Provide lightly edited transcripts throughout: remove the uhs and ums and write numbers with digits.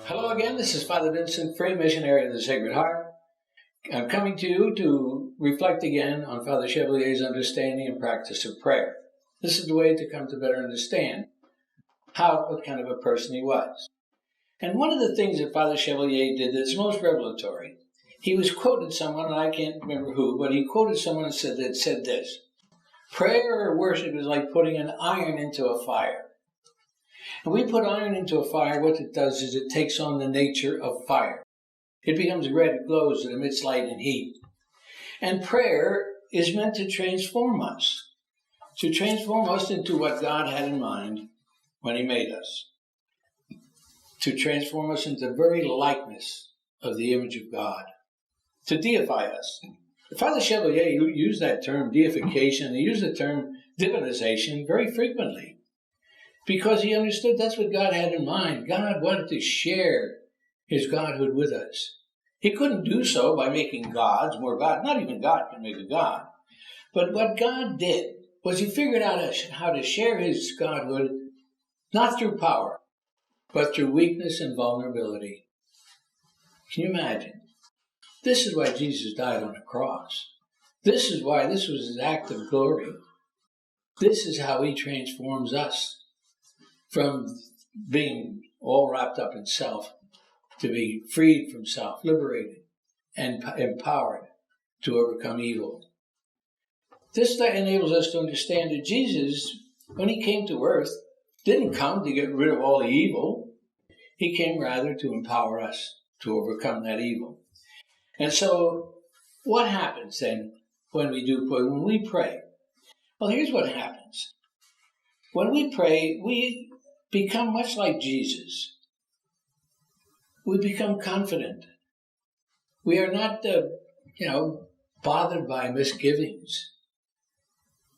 Hello again, this is Father Vincent Freeh, missionary of the Sacred Heart. I'm coming to you to reflect again on Father Chevalier's understanding and practice of prayer. This is the way to come to better understand what kind of a person he was. And one of the things that Father Chevalier did that's most revelatory, he was quoted someone, and I can't remember who, but he quoted someone that said this: prayer or worship is like putting an iron into a fire. And we put iron into a fire, what it does is it takes on the nature of fire. It becomes red, it glows, it emits light and heat. And prayer is meant to transform us into what God had in mind when he made us, to transform us into the very likeness of the image of God, to deify us. Father Chevalier used that term deification, he used the term divinization very frequently, because he understood that's what God had in mind. God wanted to share his Godhood with us. He couldn't do so by making gods more God. Not even God can make a God. But what God did was he figured out how to share his Godhood, not through power, but through weakness and vulnerability. Can you imagine? This is why Jesus died on a cross. This is why this was his act of glory. This is how he transforms us from being all wrapped up in self to be freed from self, liberated, and empowered to overcome evil. This enables us to understand that Jesus, when he came to earth, didn't come to get rid of all the evil. He came rather to empower us to overcome that evil. And so, what happens then when we pray? Well, here's what happens. When we pray, we become much like Jesus. We become confident. We are not, bothered by misgivings.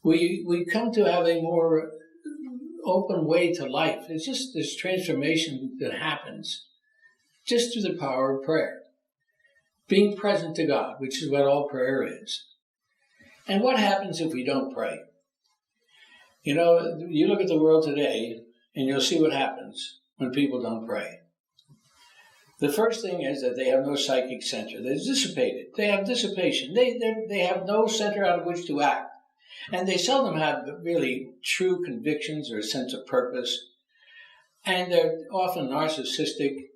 We come to have a more open way to life. It's just this transformation that happens just through the power of prayer. Being present to God, which is what all prayer is. And what happens if we don't pray? You look at the world today, and you'll see what happens when people don't pray. The first thing is that they have no psychic center. They're dissipated. They have dissipation. They have no center out of which to act. And they seldom have really true convictions or a sense of purpose. And they're often narcissistic.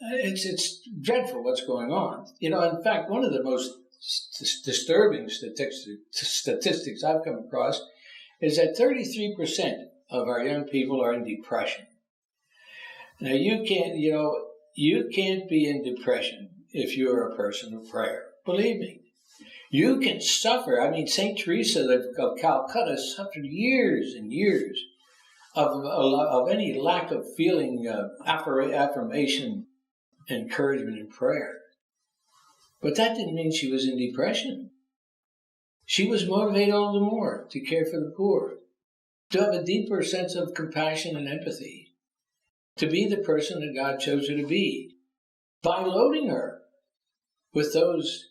It's dreadful what's going on. In fact, one of the most disturbing statistics I've come across is that 33% of our young people are in depression. Now, you can't be in depression if you're a person of prayer. Believe me. You can suffer. St. Teresa of Calcutta suffered years and years of any lack of feeling, affirmation, encouragement in prayer. But that didn't mean she was in depression. She was motivated all the more to care for the poor, to have a deeper sense of compassion and empathy, to be the person that God chose her to be, by loading her with those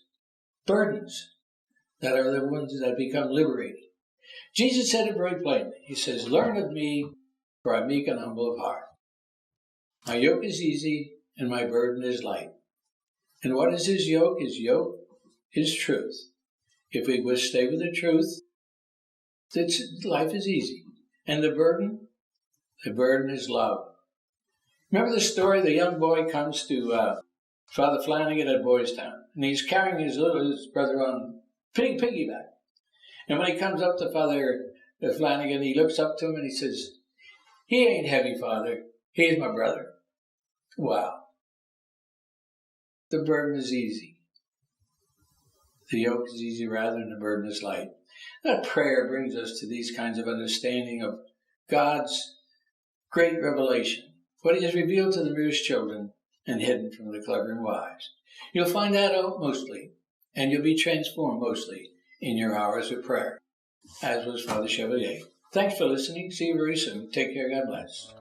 burdens that are the ones that become liberated. Jesus said it very plainly. He says, "Learn of me, for I'm meek and humble of heart. My yoke is easy and my burden is light." And what is his yoke? His yoke is truth. If we would stay with the truth, life is easy. And the burden? The burden is love. Remember the story? The young boy comes to Father Flanagan at Boys Town, and he's carrying his brother on piggyback. And when he comes up to Father Flanagan, he looks up to him and he says, "He ain't heavy, Father. He's my brother." Wow. The burden is easy. The yoke is easy rather, and the burden is light. That prayer brings us to these kinds of understanding of God's great revelation, what he has revealed to the merest children and hidden from the clever and wise. You'll find that out mostly, and you'll be transformed mostly in your hours of prayer, as was Father Chevalier. Thanks for listening. See you very soon. Take care. God bless.